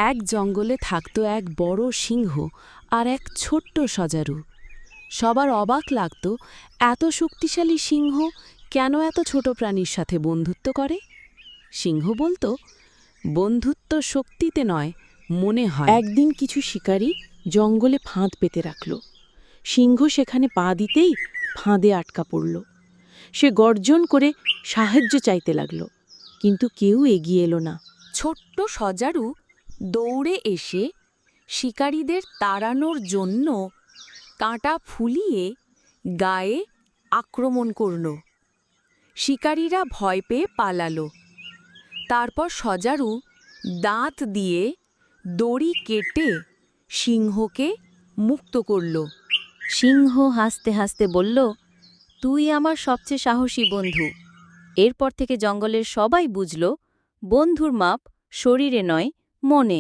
এক জঙ্গলে থাকত এক বড় সিংহ আর এক ছোট্ট সজারু। সবার অবাক লাগত, এত শক্তিশালী সিংহ কেন এত ছোট প্রাণীর সাথে বন্ধুত্ব করে। সিংহ বলতো, বন্ধুত্ব শক্তিতে নয়, মনে হয়। একদিন কিছু শিকারী জঙ্গলে ফাঁদ পেতে রাখল। সিংহ সেখানে পা দিতেই ফাঁদে আটকা পড়ল। সে গর্জন করে সাহায্য চাইতে লাগল, কিন্তু কেউ এগিয়ে এলো না। ছোট্ট সজারু দৌড়ে এসে শিকারীদের তাড়ানোর জন্য কাঁটা ফুলিয়ে গায়ে আক্রমণ করল। শিকারীরা ভয় পেয়ে পালালো। তারপর সজারু দাঁত দিয়ে দড়ি কেটে সিংহকে মুক্ত করল। সিংহ হাসতে হাসতে বলল, তুই আমার সবচেয়ে সাহসী বন্ধু। এরপর থেকে জঙ্গলের সবাই বুঝল, বন্ধুর মাপ শরীরে নয়, মনে।